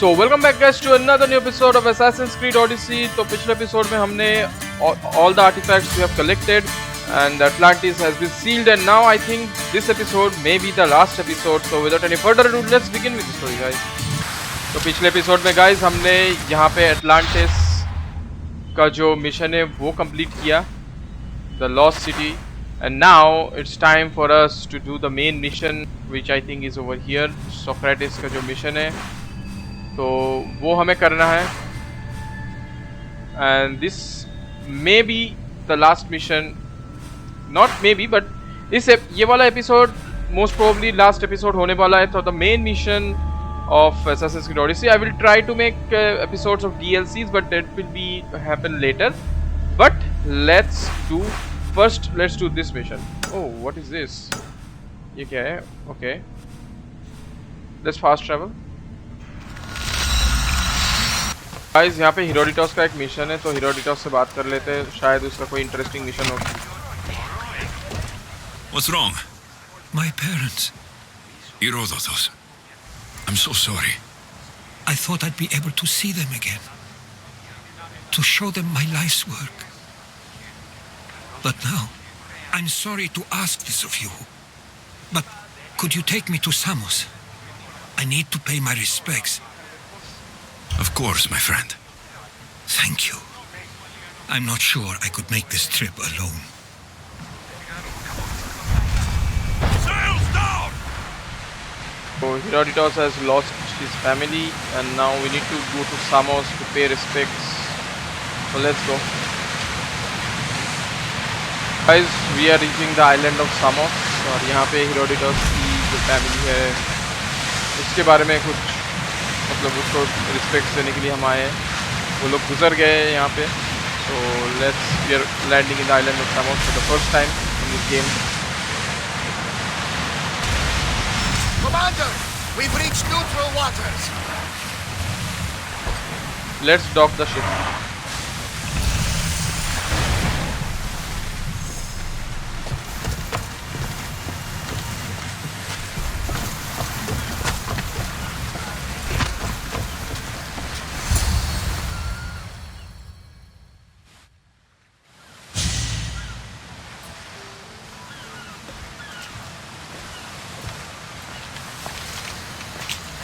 So welcome back guys to another new episode of Assassin's Creed Odyssey. तो पिछले episode में हमने all the artifacts we have collected and Atlantis has been sealed, and now I think this episode may be the last episode. So without any further ado, let's begin with the story guys. तो पिछले episode में guys हमने यहाँ पे Atlantis का जो mission है वो complete किया, the lost city, and now it's time for us to do the main mission which I think is over here. Socrates का जो mission है तो वो हमें करना है, and this may be the last mission, not maybe but इस ये वाला episode most probably last episode होने वाला है. तो the main mission of Assassin's Creed Odyssey, I will try to make episodes of DLCs but that will be happen later. But let's do this mission. Oh, what is this? ये क्या है? Okay, let's fast travel. Guys यहाँ पे हीरोडिटॉस का एक mission है, तो हीरोडिटॉस से बात कर लेते हैं, शायद उसका कोई इंटरेस्टिंग मिशन हो. What's wrong? My parents. Herodotos. I'm so sorry. I thought I'd be able to see them again. To show them my life's work. But now, I'm sorry to ask this of you. But could you take me to Samos? I need to pay my respects. Of course, my friend. Thank you. I'm not sure I could make this trip alone. Sails down! So Herodotus has lost his family and now we need to go to Samos to pay respects. So let's go. Guys, we are reaching the island of Samos और यहाँ पे Herodotus की जो family है उसके बारे में कुछ मतलब उसको रिस्पेक्ट देने के लिए हम आए हैं. वो लोग गुजर गए हैं यहाँ पे. So we are landing in the island of Samos for the first time in this game. Commander, we've reached neutral waters. Let's dock the ship.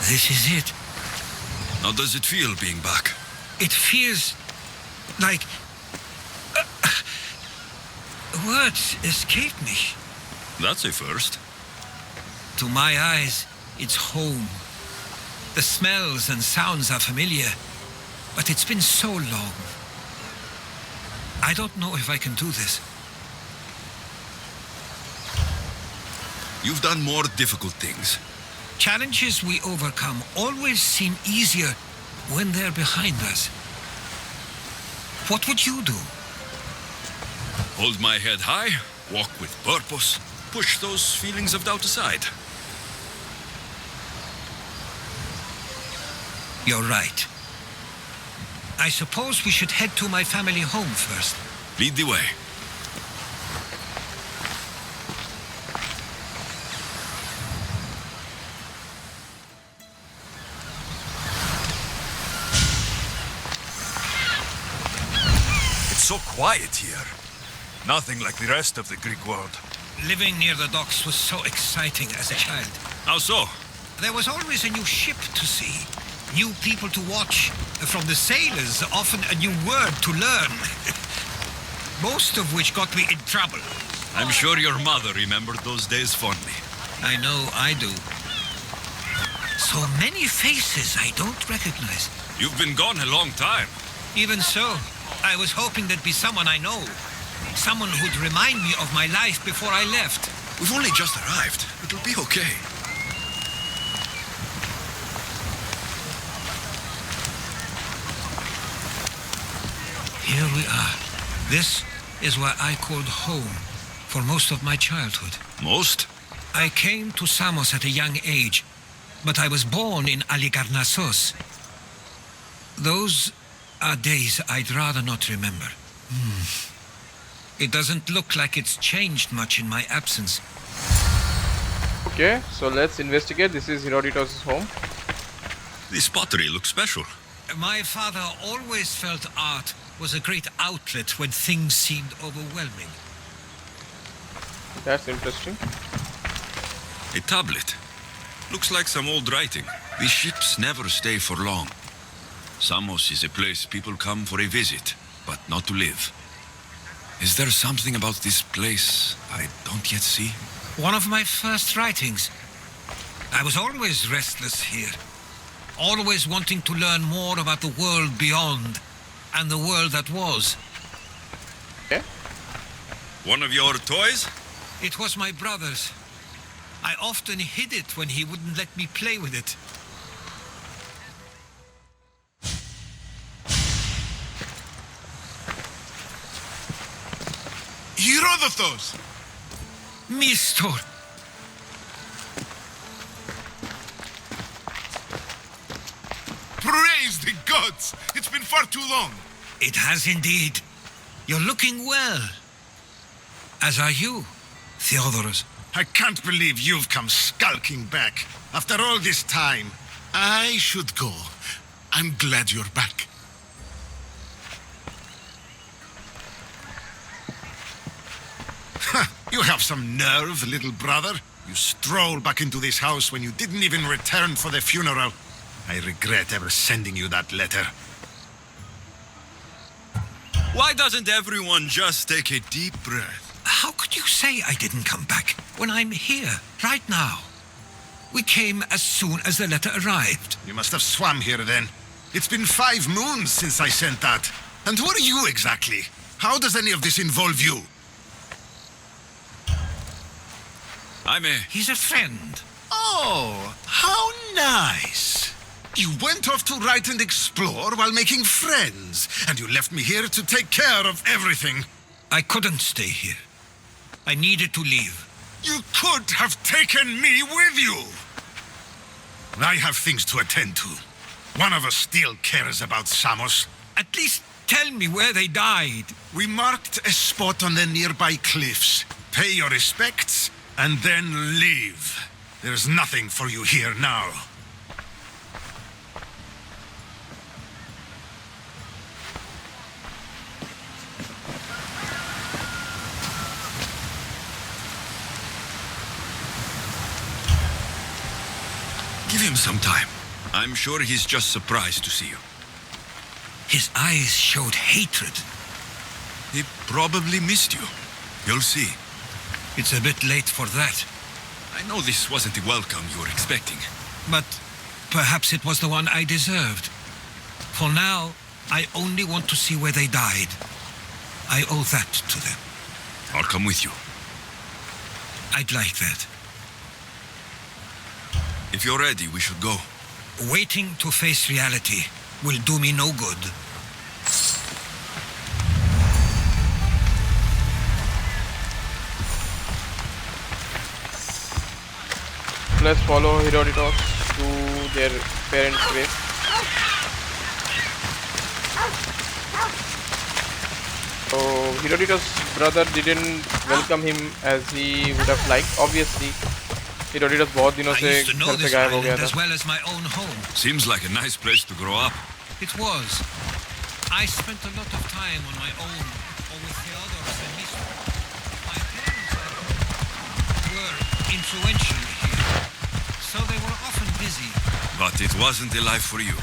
This is it. How does it feel being back? It feels like... words escape me. That's a first. To my eyes, it's home. The smells and sounds are familiar, but it's been so long. I don't know if I can do this. You've done more difficult things. Challenges we overcome always seem easier when they're behind us. What would you do? Hold my head high, walk with purpose, push those feelings of doubt aside. You're right. I suppose we should head to my family home first. Lead the way. So quiet here. Nothing like the rest of the Greek world. Living near the docks was so exciting as a child. How so? There was always a new ship to see, new people to watch, from the sailors, often a new word to learn. Most of which got me in trouble. I'm sure your mother remembered those days fondly. I know I do. So many faces I don't recognize. You've been gone a long time. Even so, I was hoping there'd be someone I know. Someone who'd remind me of my life before I left. We've only just arrived. It'll be okay. Here we are. This is what I called home for most of my childhood. Most? I came to Samos at a young age, but I was born in Halikarnassos. Those are days I'd rather not remember. It doesn't look like it's changed much in my absence. Okay, so let's investigate. This is Herodotus' home. This pottery looks special. My father always felt art was a great outlet when things seemed overwhelming. That's interesting. A tablet. Looks like some old writing. These ships never stay for long. Samos is a place people come for a visit, but not to live. Is there something about this place I don't yet see? One of my first writings. I was always restless here. Always wanting to learn more about the world beyond and the world that was. Okay. One of your toys? It was my brother's. I often hid it when he wouldn't let me play with it. Herodotos! Mistor! Praise the gods! It's been far too long. It has indeed. You're looking well. As are you, Theodoros. I can't believe you've come skulking back. After all this time, I should go. I'm glad you're back. You have some nerve, little brother. You stroll back into this house when you didn't even return for the funeral. I regret ever sending you that letter. Why doesn't everyone just take a deep breath? How could you say I didn't come back when I'm here, right now? We came as soon as the letter arrived. You must have swum here then. It's been 5 moons since I sent that. And who are you exactly? How does any of this involve you? He's a friend. Oh, how nice. You went off to write and explore while making friends, and you left me here to take care of everything. I couldn't stay here. I needed to leave. You could have taken me with you. I have things to attend to. One of us still cares about Samos. At least tell me where they died. We marked a spot on the nearby cliffs. Pay your respects, and then leave. There's nothing for you here now. Give him some time. I'm sure he's just surprised to see you. His eyes showed hatred. He probably missed you. You'll see. It's a bit late for that. I know this wasn't the welcome you were expecting. But perhaps it was the one I deserved. For now, I only want to see where they died. I owe that to them. I'll come with you. I'd like that. If you're ready, we should go. Waiting to face reality will do me no good. Let's follow Herodotus to their parents' grave. So Herodotus' brother didn't welcome him as he would have liked. Obviously, Herodotus बहुत दिनों I से used to know घर से this गायब हो गया island था. as well as my own home. Seems like a nice place to grow up. It was. I spent a lot of time on my own, or with Theodoros and Mistor. My parents were influential here, so they were often busy. But it wasn't a life for you.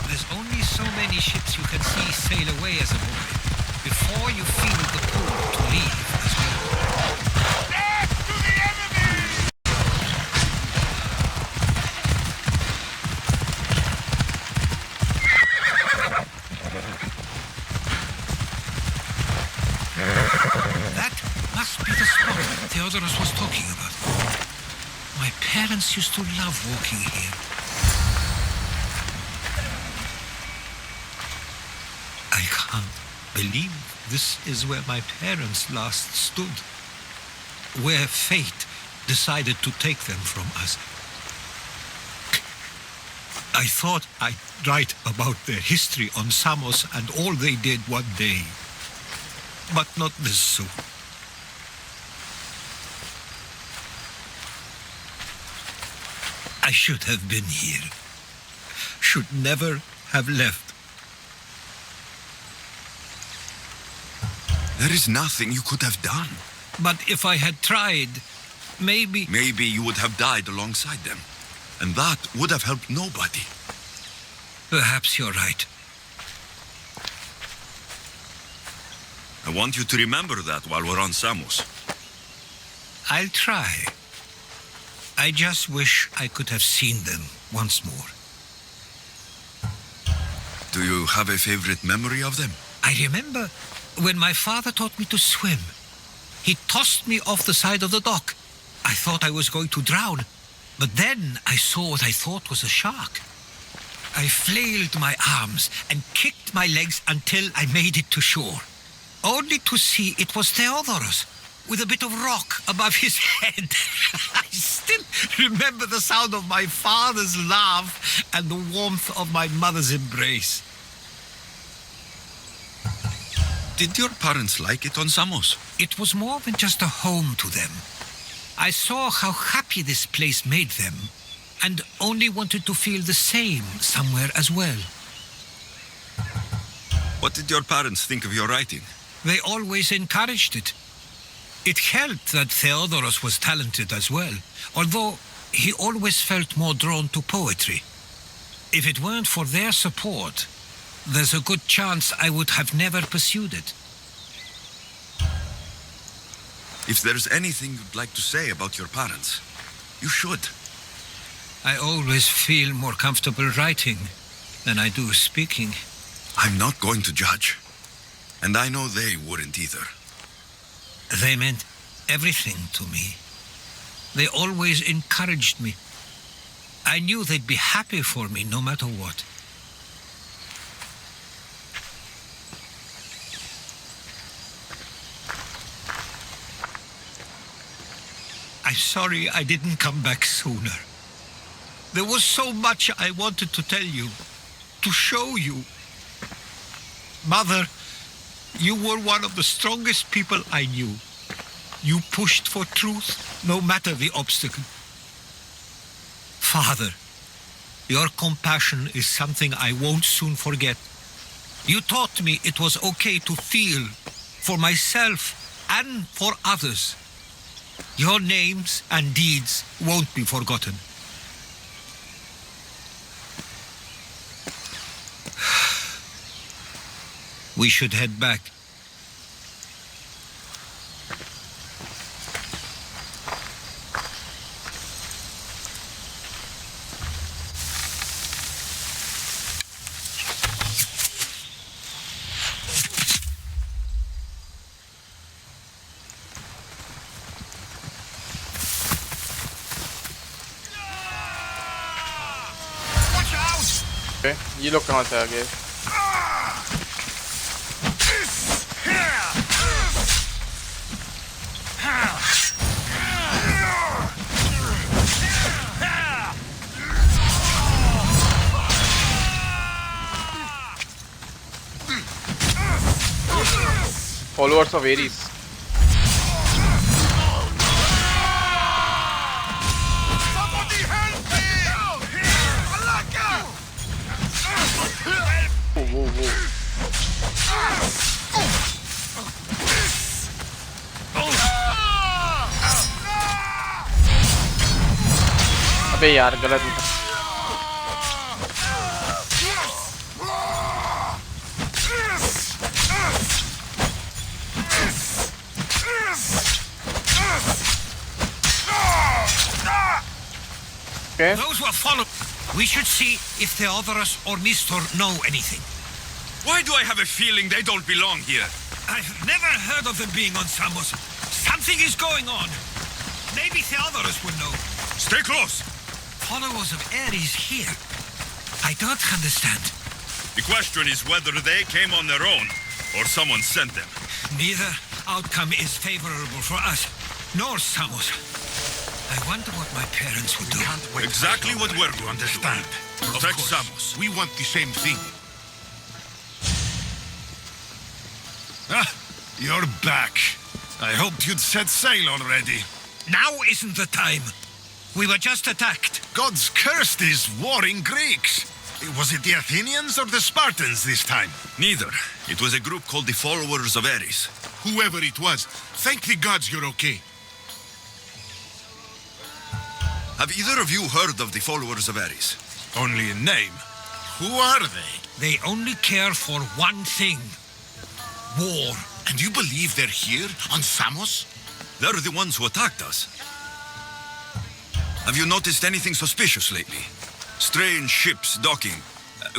There's only so many ships you can see sail away as a boy, before you feel the pull to leave as well. That must be the spot Theodoros was talking about. My parents used to love walking here. I can't believe this is where my parents last stood. Where fate decided to take them from us. I thought I'd write about their history on Samos and all they did one day. But not this soon. I should have been here. should never have left. There is nothing you could have done. But if I had tried, maybe... Maybe you would have died alongside them. And that would have helped nobody. Perhaps you're right. I want you to remember that while we're on Samos. I'll try. I just wish I could have seen them once more. Do you have a favorite memory of them? I remember when my father taught me to swim. He tossed me off the side of the dock. I thought I was going to drown, but then I saw what I thought was a shark. I flailed my arms and kicked my legs until I made it to shore, only to see it was Theodoros with a bit of rock above his head. I still remember the sound of my father's laugh and the warmth of my mother's embrace. Did your parents like it on Samos? It was more than just a home to them. I saw how happy this place made them, and only wanted to feel the same somewhere as well. What did your parents think of your writing? They always encouraged it. It helped that Theodoros was talented as well, although he always felt more drawn to poetry. If it weren't for their support, there's a good chance I would have never pursued it. If there's anything you'd like to say about your parents, you should. I always feel more comfortable writing than I do speaking. I'm not going to judge. And I know they wouldn't either. They meant everything to me. They always encouraged me. I knew they'd be happy for me no matter what. I'm sorry I didn't come back sooner. There was so much I wanted to tell you, to show you. Mother, you were one of the strongest people I knew. You pushed for truth, no matter the obstacle. Father, your compassion is something I won't soon forget. You taught me it was okay to feel, for myself and for others. Your names and deeds won't be forgotten. We should head back. Okay, ये लोग कहाँ से आ गए? Followers of Ares. अबे यार गलत Okay. Those who are following, we should see if Theodoros or Mistor know anything. Why do I have a feeling they don't belong here? I've never heard of them being on Samos. Something is going on. Maybe Theodoros will know. Stay close! Followers of Ares here. I don't understand. The question is whether they came on their own or someone sent them. Neither outcome is favorable for us, nor Samos. I wonder what my parents would do. Exactly what we're going to Understand? Protect Samos. We want the same thing. Ah, you're back. I hoped you'd set sail already. Now isn't the time. We were just attacked. God's cursed these warring Greeks. Was it the Athenians or the Spartans this time? Neither. It was a group called the Followers of Ares. Whoever it was, thank the gods you're okay. Have either of you heard of the Followers of Ares? Only in name. Who are they? They only care for one thing. War. And you believe they're here on Samos? They're the ones who attacked us. Have you noticed anything suspicious lately? Strange ships docking,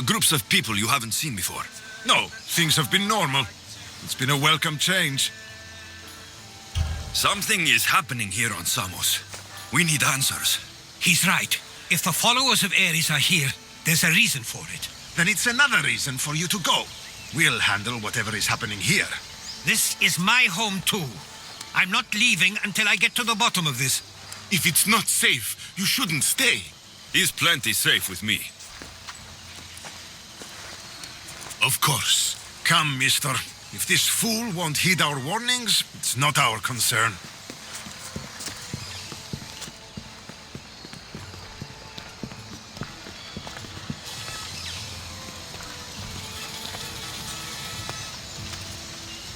groups of people you haven't seen before. No, things have been normal. It's been a welcome change. Something is happening here on Samos. We need answers. He's right. If the followers of Ares are here, there's a reason for it. Then it's another reason for you to go. We'll handle whatever is happening here. This is my home too. I'm not leaving until I get to the bottom of this. If it's not safe, you shouldn't stay. He's plenty safe with me. Of course. Come, mister. If this fool won't heed our warnings, it's not our concern.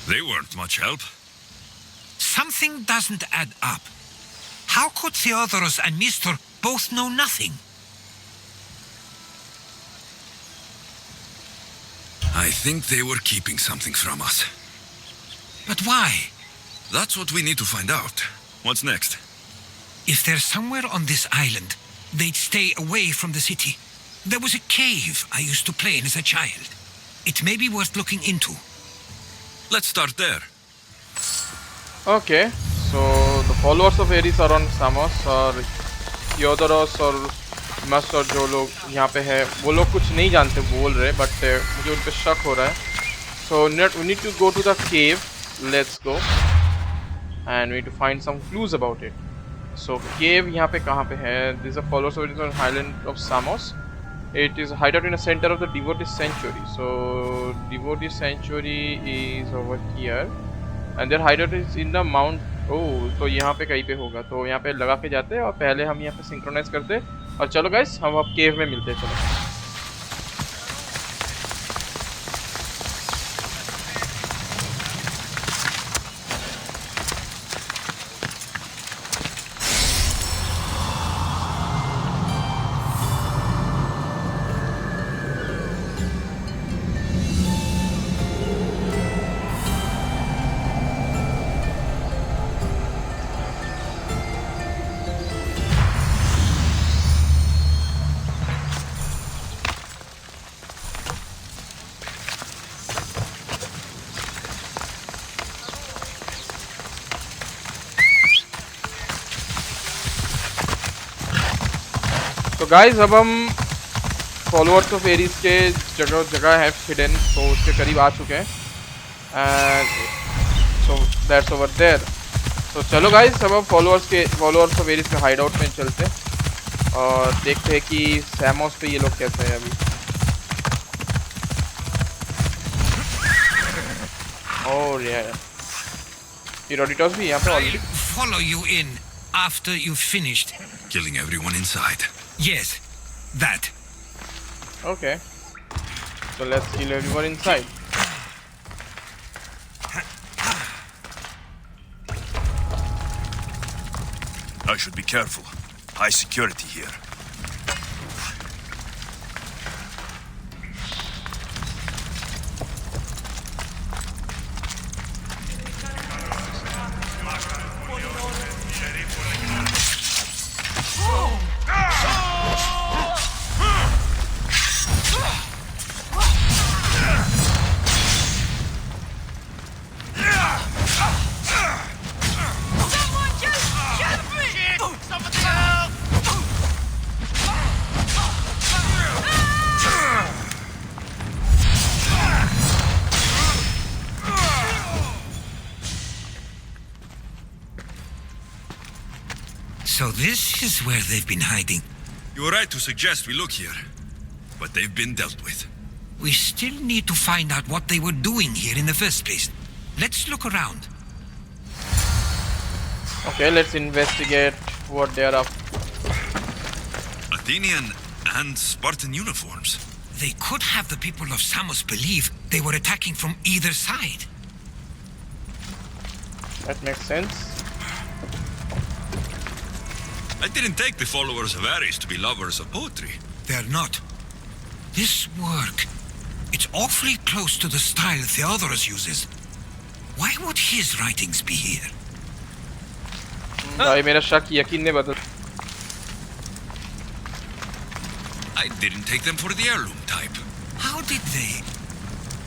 They weren't much help. Something doesn't add up. How could Theodoros and Mr. both know nothing? I think they were keeping something from us. But why? That's what we need to find out. What's next? If they're somewhere on this island, they'd stay away from the city. There was a cave I used to play in as a child. It may be worth looking into. Let's start there. Okay, so the followers of Ares are on Samos और Theodoros और must और जो लोग यहाँ पे है वो लोग कुछ नहीं जानते बोल रहे बट मुझे उन पे शक हो रहा है. So we need to go to the cave. Let's go and we need to find some clues about it. So cave यहाँ पे कहाँ पे है? This is a followers of Ares on island of Samos. It is hideout in the center of the devotee sanctuary. So devotee sanctuary is over here and their hideout is in the mount. Oh, तो यहाँ पे कहीं पे होगा तो यहाँ पे लगा के जाते हैं और पहले हम यहाँ पे सिंक्रोनाइज करते हैं और चलो गाइस हम अब केव में मिलते हैं. चलो तो गाइस अब हम फॉलोअर्स ऑफ एरीज के जगह है हिडन तो उसके करीब आ चुके हैं and so that's over there. तो चलो गाइस अब हम फॉलोअर्स ऑफ एरीज के हाइड आउट में चलते हैं और देखते हैं कि सैमोस पे ये लोग कैसे हैं अभी. और यार Herodotus भी यहाँ पे already. Follow you in after you've finished. Killing everyone inside. Yes, that. Okay. So let's kill everyone inside. I should be careful. High security here. So this is where they've been hiding. You were right to suggest we look here, but they've been dealt with. We still need to find out what they were doing here in the first place. Let's look around. Okay, let's investigate what they are up. Athenian and Spartan uniforms. They could have the people of Samos believe they were attacking from either side. That makes sense. I didn't take the followers of Ares to be lovers of poetry. They're not. This work, it's awfully close to the style Theodorus uses. Why would his writings be here? भाई मेरा शक यकीन ने बदल. I didn't take them for the heirloom type. How did they?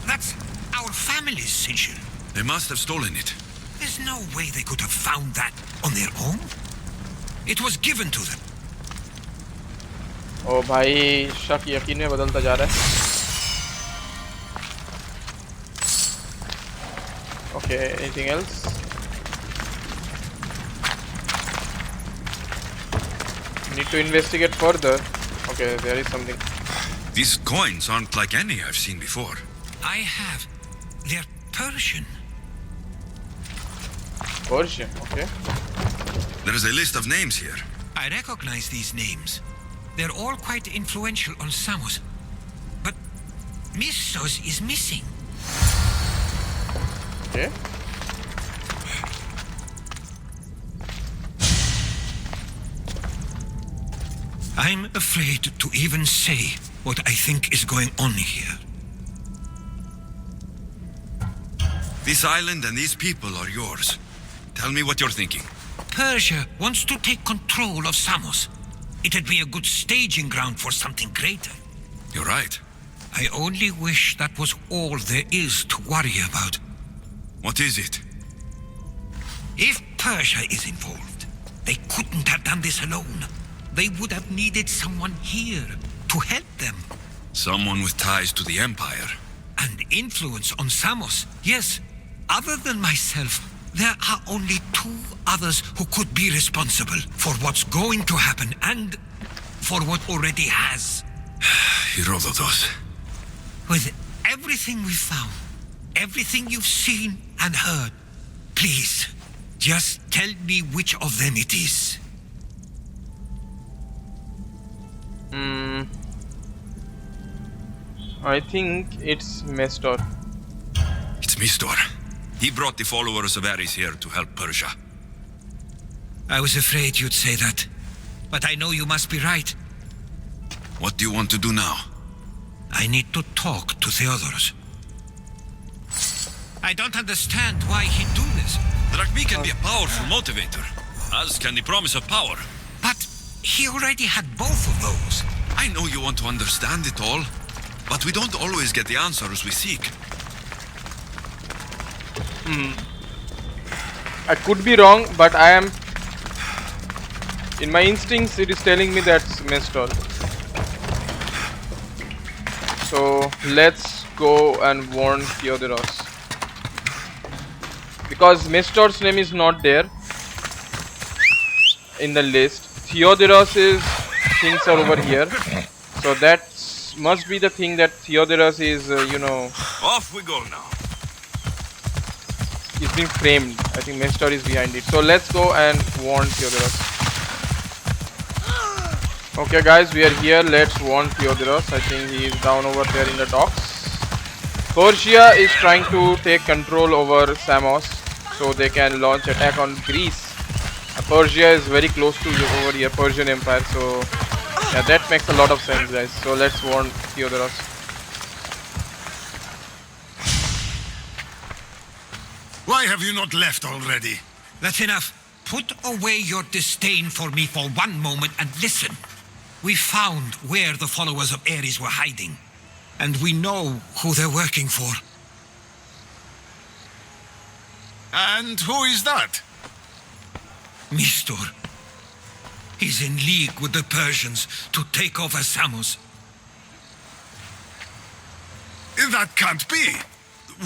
That's our family's sigil. They must have stolen it. There's no way they could have found that on their own. It was given to them. ओ भाई शक यकीन में बदलता जा रहा है. Okay, anything else? Need to investigate further. Okay, there is something. These coins aren't like any I've seen before. I have. They're Persian. Persian, okay. There is a list of names here. I recognize these names. They're all quite influential on Samos. But Missos is missing. Okay. I'm afraid to even say what I think is going on here. This island and these people are yours. Tell me what you're thinking. Persia wants to take control of Samos. It'd be a good staging ground for something greater. You're right. I only wish that was all there is to worry about. What is it? If Persia is involved, they couldn't have done this alone. They would have needed someone here to help them. Someone with ties to the Empire. And influence on Samos. Yes, other than myself, there are only two others who could be responsible for what's going to happen and for what already has. Herodotus. With everything we've found, everything you've seen and heard, please, just tell me which of them it is. I think it's Mestor. It's Mistor. He brought the followers of Ares here to help Persia. I was afraid you'd say that, but I know you must be right. What do you want to do now? I need to talk to Theodorus. I don't understand why he'd do this. Drachmi can be a powerful motivator, as can the promise of power. But he already had both of those. I know you want to understand it all, but we don't always get the answers we seek. I could be wrong, but I am... In my instincts, it is telling me that's Mestor. So, let's go and warn Theodorus. Because Mestor's name is not there in the list. Theodorus's things are over here. So that must be the thing that Theodorus is, Off we go now. It's been framed. I think Mestor is behind it. So let's go and warn Theodorus. Okay guys, we are here. Let's warn Theodorus. I think he is down over there in the docks. Persia is trying to take control over Samos so they can launch attack on Greece. Persia is very close to over here, Persian Empire. So yeah, that makes a lot of sense guys. So let's warn Theodorus. Why have you not left already? That's enough. Put away your disdain for me for one moment and listen. We found where the followers of Ares were hiding. And we know who they're working for. And who is that? Mistor. He's in league with the Persians to take over Samos. That can't be.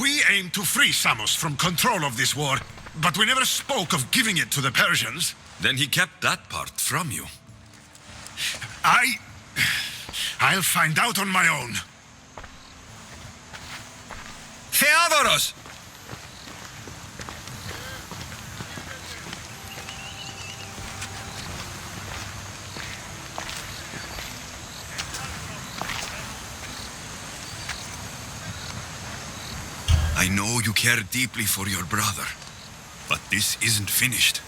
We aim to free Samos from control of this war, but we never spoke of giving it to the Persians. Then he kept that part from you. I'll find out on my own. Theodorus! I know you care deeply for your brother, but this isn't finished.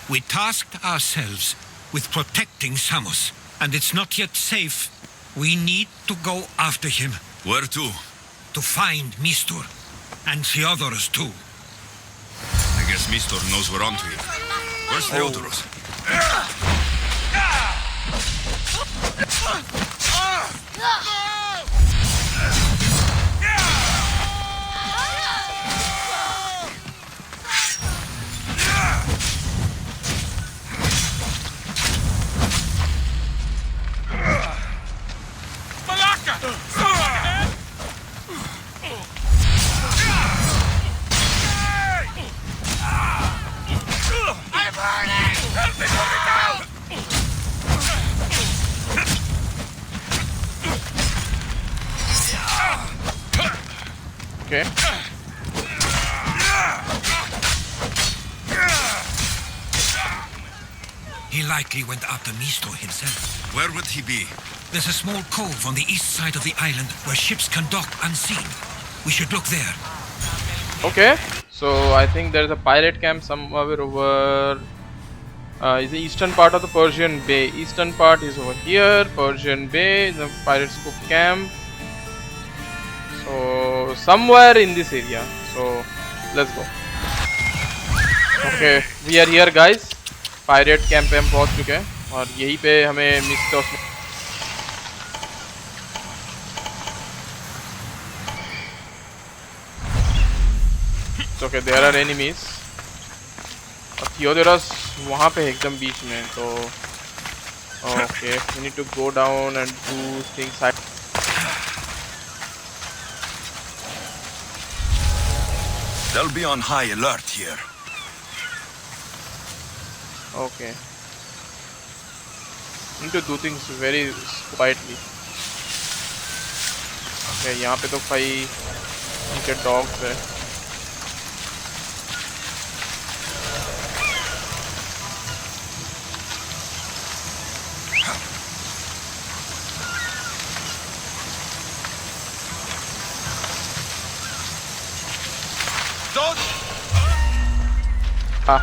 We tasked ourselves with protecting Samos, and it's not yet safe. We need to go after him. Where to? To find Mistur, and Theodoros too. I guess Mistor knows we're onto you. Where's Theodoros? Okay. He likely went after Mistur himself. Where would he be? There's a small cove on the east side of the island where ships can dock unseen. We should look there. Okay. So I think there's a pirate camp somewhere over. Is the eastern part of the Persian Bay. Eastern part is over here. Persian Bay, the pirates cook camp. So somewhere in this area. So let's go. Okay, we are here guys. Pirate camp पे हम पहुंच चुके हैं और यहीं पे हमें mister okay there are enemies और थियोडोरस वहाँ पे एकदम बीच में तो okay we need to go down and do things They'll be on high alert here. Okay. Need to do things very quietly. Okay, यहाँ पे तो भाई उनके dogs है. हाँ.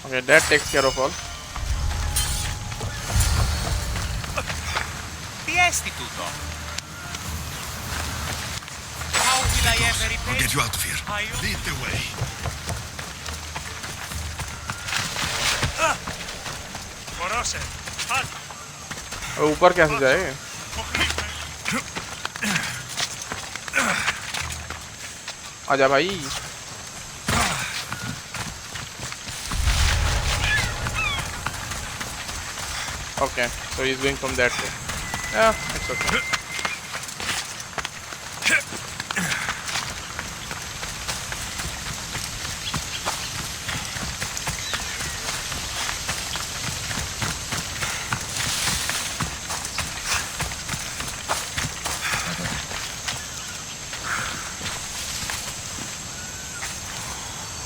Okay, that takes care of all. Istituto. How will I ever repay? I'll get you out of here. Lead the way. ऊपर कैसे जाए? आजा भाई. Okay, so he's going from that way. Yeah, it's okay.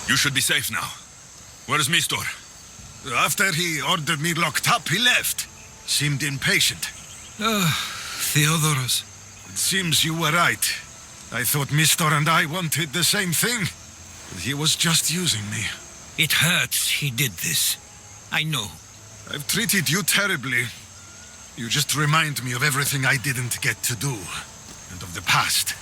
You should be safe now. Where's Mistor? After he ordered me locked up, he left. Seemed impatient. Theodoros. It seems you were right. I thought Mistor and I wanted the same thing. But he was just using me. It hurts he did this. I know. I've treated you terribly. You just remind me of everything I didn't get to do. And of the past.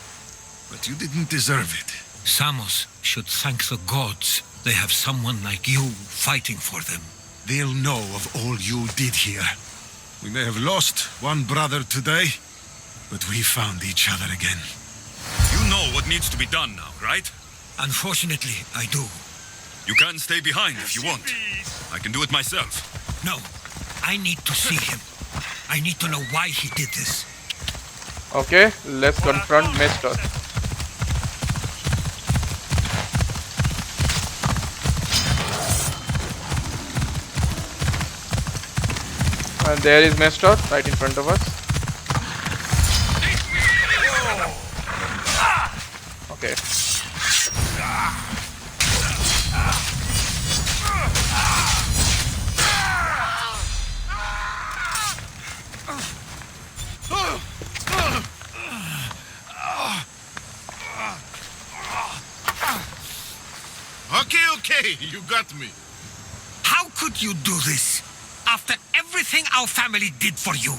But you didn't deserve it. Samos should thank the gods. They have someone like you fighting for them. They'll know of all you did here. We may have lost one brother today, but we found each other again. You know what needs to be done now, right? Unfortunately, I do. You can stay behind if you want. I can do it myself. No, I need to see him. I need to know why he did this. Okay, let's confront Mr. And there is Mr. right in front of us. Okay. Okay, you got me. How could you do this? After everything our family did for you.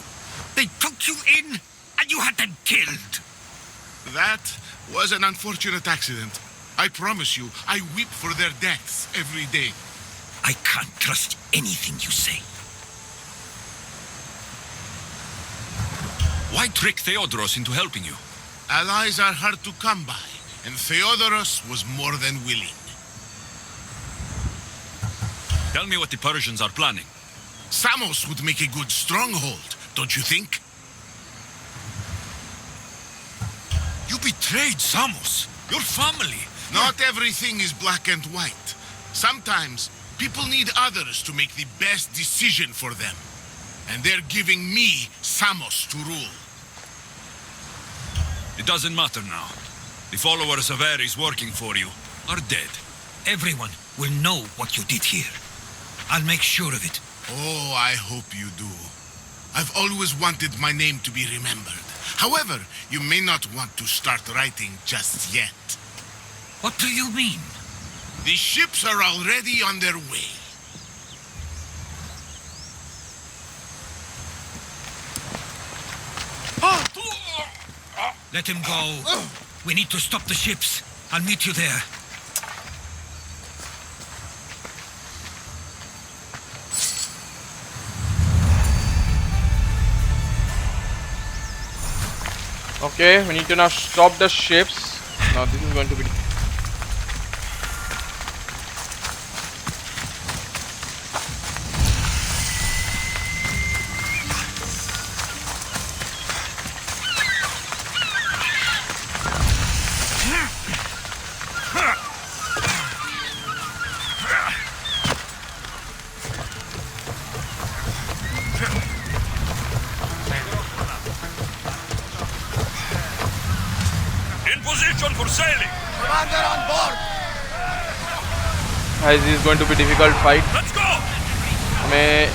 They took you in and you had them killed. That was an unfortunate accident. I promise you, I weep for their deaths every day. I can't trust anything you say. Why trick Theodoros into helping you? Allies are hard to come by, and Theodoros was more than willing. Tell me what the Persians are planning. Samos would make a good stronghold, don't you think? You betrayed Samos, your family. Not everything is black and white. Sometimes people need others to make the best decision for them. And they're giving me Samos to rule. It doesn't matter now. The followers of Ares working for you are dead. Everyone will know what you did here. I'll make sure of it. Oh, I hope you do. I've always wanted my name to be remembered. However, you may not want to start writing just yet. What do you mean? The ships are already on their way. Let him go. We need to stop the ships. I'll meet you there. Okay, we need to now stop the ships. Now this is going to be... For sailing. Commander on board. Guys, this is going to be difficult fight. Let's go. हमें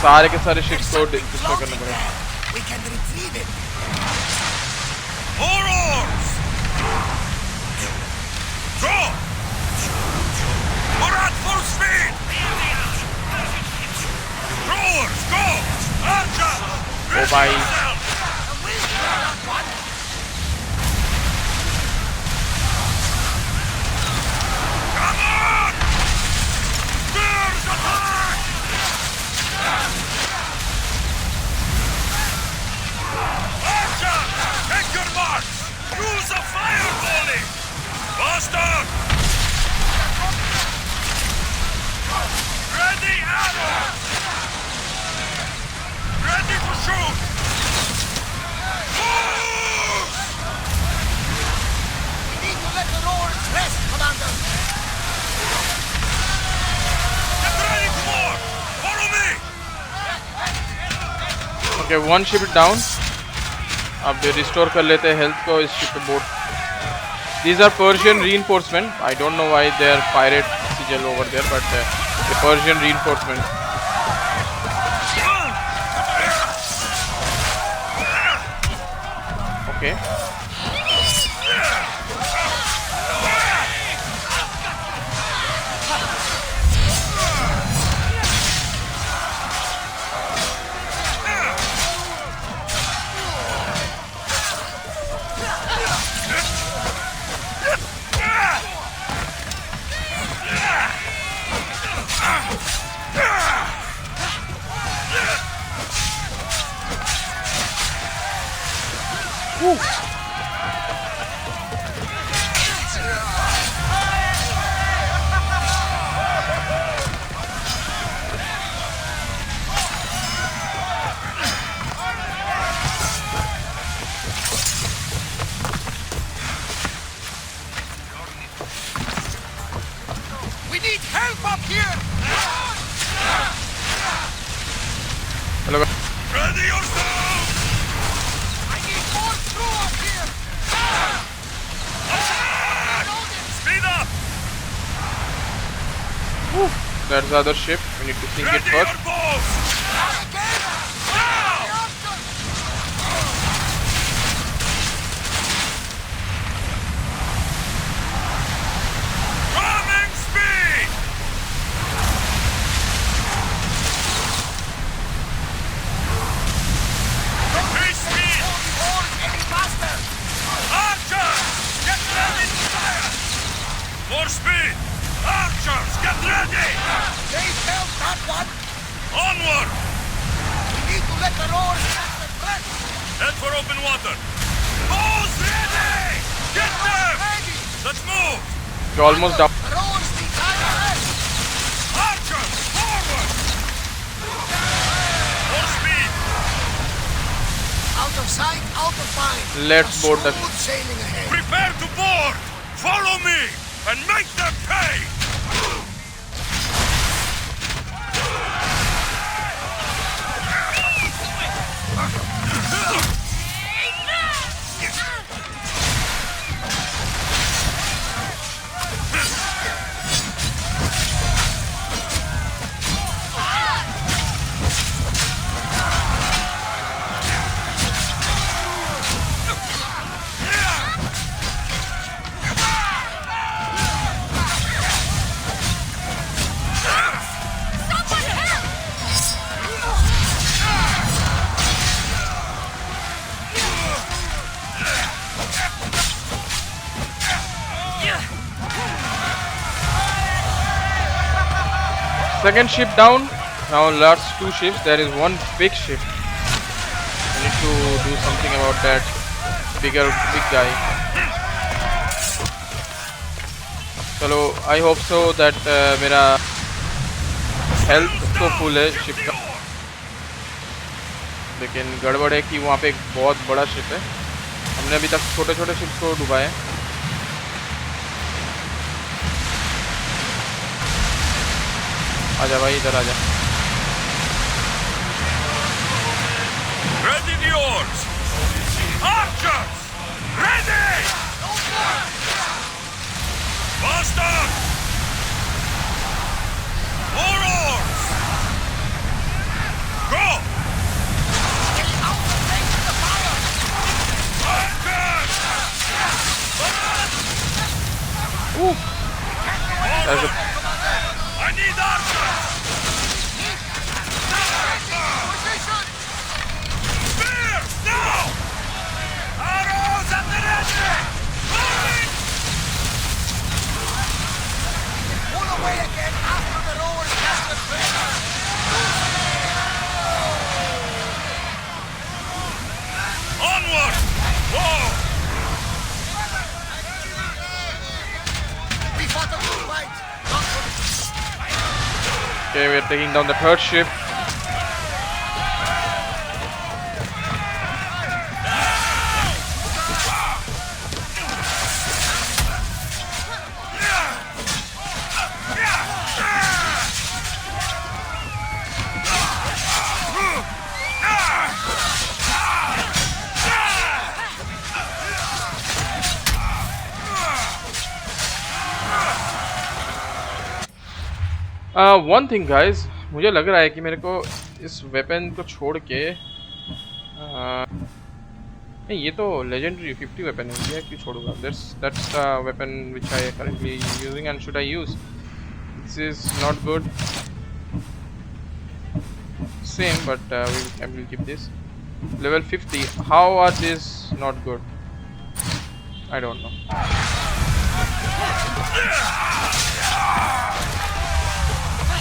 सारे के सारे ships को destroy करना पड़ेगा. We can retrieve it. More oars. Draw. We're at full speed. Rowers, go. Archer. Oh my. Use a fire volley! Faster! Ready arrows! Ready to shoot! Move! We need to let the rowers rest, Commander. Get ready for more! Follow me! Okay, one ship is down. अब restore कर लेते हैं health को इस ship boat. These are Persian reinforcement. I don't know why they are pirate sigil over there, but the Persian reinforcement. Okay. Hello Ready yourself! I need more crew up here! Speed up! That's the other ship. We need to sink it Ready first. your bows! Ramming speed! Increase speed! Any faster! Archers! Get ready to fire! More speed! Archers, get ready! They felt that one! Onward! We need to let the roars catch the threat! Head for open water! Bows ready! Get them! Ready! Let's move! You're almost down. The roars need time to rest! Archers, forward! More speed! Out of sight, out of mind! Let's board the Smooth sailing ahead! Prepare to board! Follow me! And make them pay! Second ship down. Now last two ships. There is one big ship. We need to do something about that big guy. चलो I hope so that मेरा health तो full है ship का, लेकिन गड़बड़ है कि वहाँ पे एक बहुत बड़ा ship है. हमने अभी तक छोटे छोटे ships को डुबाए हैं. आजा भाई इधर आजा. Ready the oars! Archers! Ready! Faster! More oars! Go! Archers! There's a I need archers! Spears! Now! Arrows at the ready! Moving! Pull away again after the roars catch the threat! Onward! Whoa! We fought a good fight! Not for Okay, we are taking down the third ship. One thing guys, मुझे लग रहा है कि मेरे को इस weapon को छोड़ के नहीं, ये तो लेजेंडरी 50 वेपन है, ये क्यों छोड़ूंगा? That's the weapon which I currently using and should I use? This is not good. Same, but I will keep this. Level 50. How are these not good? I don't know.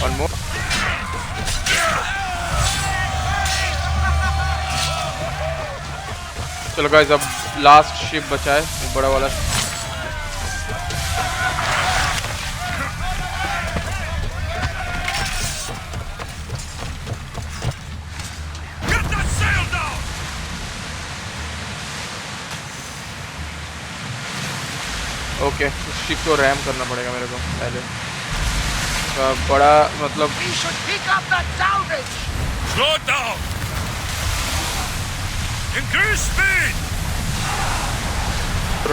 One more. चलो guys, अब last ship बचा है, वो बड़ा वाला. Okay, उस ship को RAM करना पड़ेगा मेरे को पहले. बड़ा मतलब We should pick up that salvage! Slow down! Increase speed!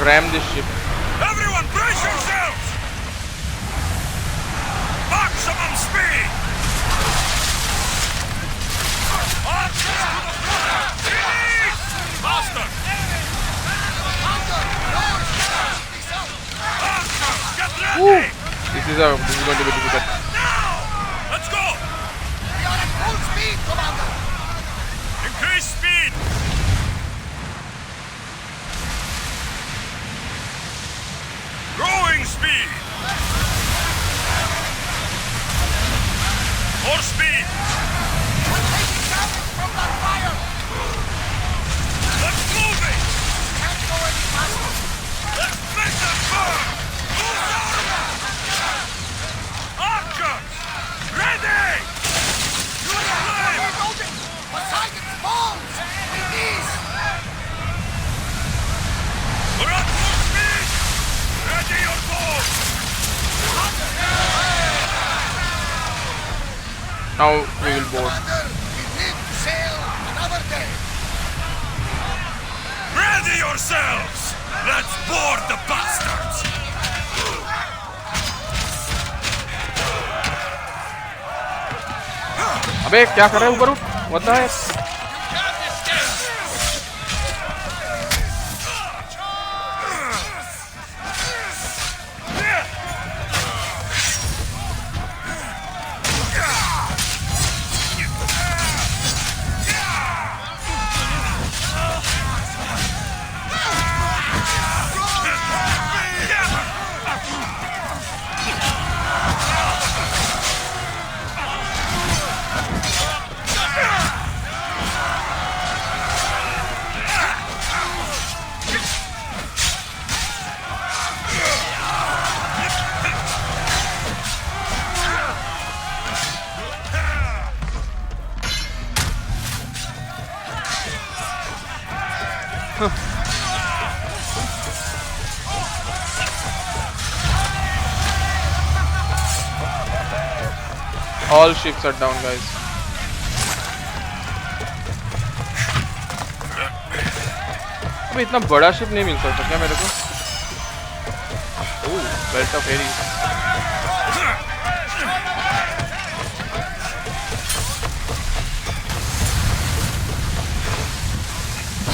Ram this ship. Everyone brace yourselves! Maximum speed! Archers to the front! Release! Faster! Archers, get ready! This is going to be difficult. Now! Let's go! We are at full speed, Commander! Increase speed! Growing speed! More speed! We're taking damage from that fire! Let's move it! Can't go any faster! Let's make them burn! Move down! Archers! Ready! Use flame! Reloading! Poseidon's balls! We need! We're at full speed! Ready your bow! Now we will board. Commander, we live to sail another day! Ready yourselves! Let's board the bastards! अबे क्या कर रहा है ऊपर उठ? What the heck? All ships are down, guys. अबे इतना बड़ा शिप नहीं मिल सकता क्या मेरे को? Oh, belt of Aries.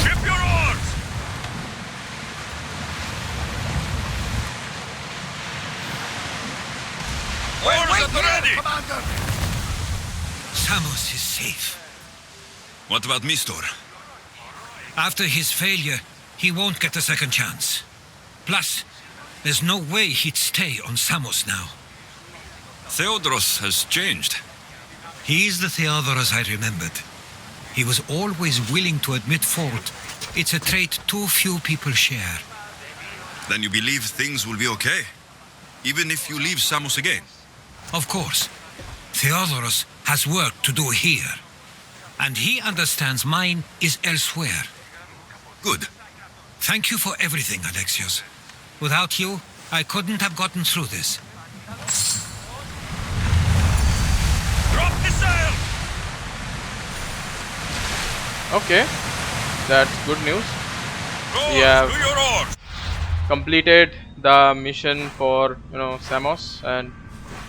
Ship your oars! Oars Wait at the here, ready! Commander! Samos is safe. What about Mistor? After his failure, he won't get a second chance. Plus, there's no way he'd stay on Samos now. Theodoros has changed. He's the Theodoros I remembered. He was always willing to admit fault. It's a trait too few people share. Then you believe things will be okay? Even if you leave Samos again? Of course. Theodoros has work to do here. And he understands mine is elsewhere. Good. Thank you for everything, Alexios. Without you, I couldn't have gotten through this. Drop the sail! Okay, that's good news. Rowers, Yeah. do your oars! Completed the mission for Samos, and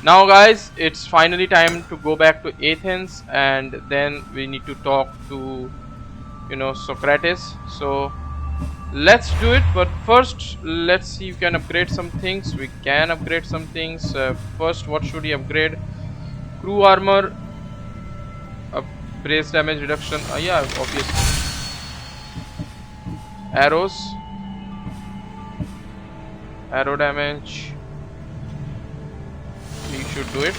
now guys it's finally time to go back to Athens, and then we need to talk to Socrates. So let's do it, but first let's see if we can upgrade some things. We can upgrade some things. First, what should we upgrade? Crew armor, brace damage reduction, yeah, obviously. Arrows, arrow damage, we should do it.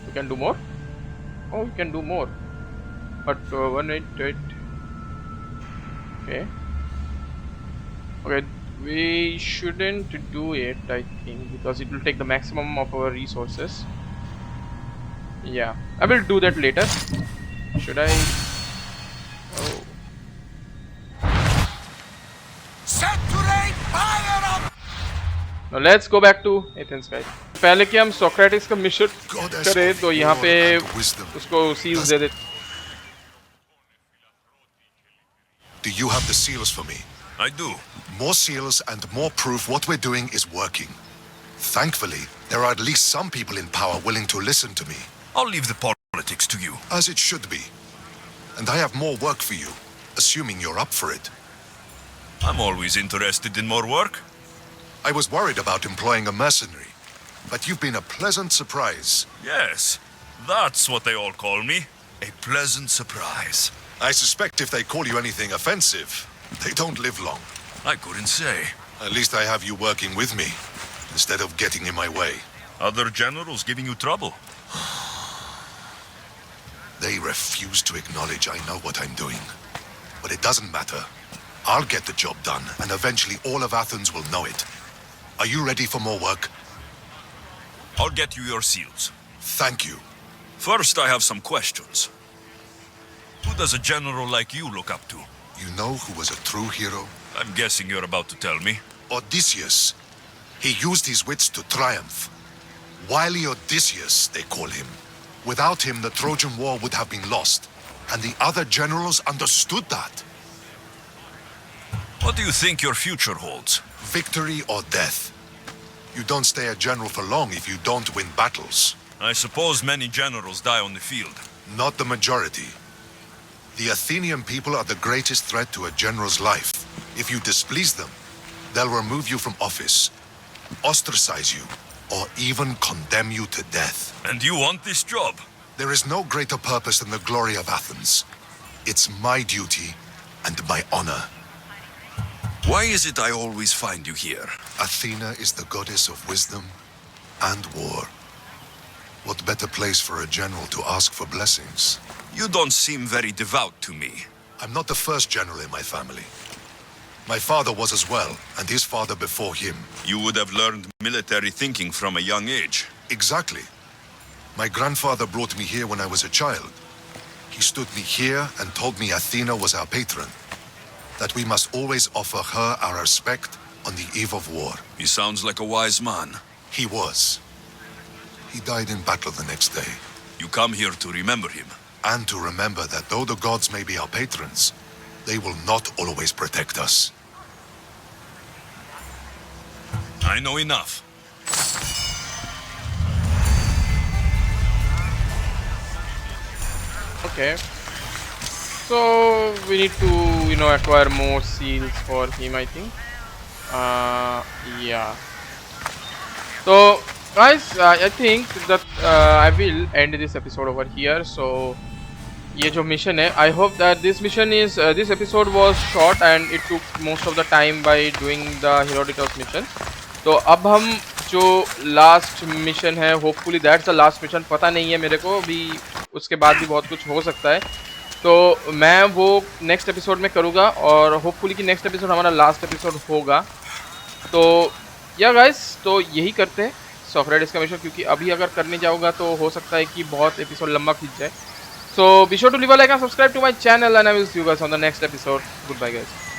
We can do more. Oh, we can do more, but 188. Okay, we shouldn't do it, I think, because it will take the maximum of our resources. Yeah, I will do that later. Should I? Oh. Set to rain fire up! Now let's go back to Athens, guys. पहले कि हम Socrates का mission करें तो यहाँ पे उसको seals दे देते। Do you have the seals for me? I do. More seals and more proof what we're doing is working. Thankfully, there are at least some people in power willing to listen to me. I'll leave the politics to you. As it should be. And I have more work for you, assuming you're up for it. I'm always interested in more work. I was worried about employing a mercenary, but you've been a pleasant surprise. Yes, that's what they all call me. A pleasant surprise. I suspect if they call you anything offensive, they don't live long. I couldn't say. At least I have you working with me, instead of getting in my way. Other generals giving you trouble? They refuse to acknowledge I know what I'm doing. But it doesn't matter. I'll get the job done, and eventually all of Athens will know it. Are you ready for more work? I'll get you your seals. Thank you. First, I have some questions. Who does a general like you look up to? You know who was a true hero? I'm guessing you're about to tell me. Odysseus. He used his wits to triumph. Wily Odysseus, they call him. Without him, the Trojan War would have been lost. And the other generals understood that. What do you think your future holds? Victory or death. You don't stay a general for long if you don't win battles. I suppose many generals die on the field. Not the majority. The Athenian people are the greatest threat to a general's life. If you displease them, they'll remove you from office, ostracize you, or even condemn you to death. And you want this job? There is no greater purpose than the glory of Athens. It's my duty and my honor. Why is it I always find you here? Athena is the goddess of wisdom and war. What better place for a general to ask for blessings? You don't seem very devout to me. I'm not the first general in my family. My father was as well, and his father before him. You would have learned military thinking from a young age. Exactly. My grandfather brought me here when I was a child. He stood me here and told me Athena was our patron, that we must always offer her our respect on the eve of war. He sounds like a wise man. He was. He died in battle the next day. You come here to remember him. And to remember that though the gods may be our patrons, they will not always protect us. I know enough. Okay. So we need to, acquire more seals for him, I think. Yeah. So guys, I think that I will end this episode over here. So ये जो mission है, I hope that this mission is this episode was short and it took most of the time by doing the Herodotus mission. तो अब हम जो last mission है, hopefully that's the last mission, पता नहीं है मेरे को भी, उसके बाद भी बहुत कुछ हो सकता है, तो मैं वो नेक्स्ट एपिसोड में करूँगा और होपफुली कि नेक्स्ट एपिसोड हमारा लास्ट एपिसोड होगा। तो या गाइस, तो यही करते हैं सोक्रेटिस का मिशन, क्योंकि अभी अगर करने जाऊँगा तो हो सकता है कि बहुत एपिसोड लंबा खींच जाए। So be sure to leave a like and subscribe to my channel, and I will see you guys on the next episode. Goodbye guys.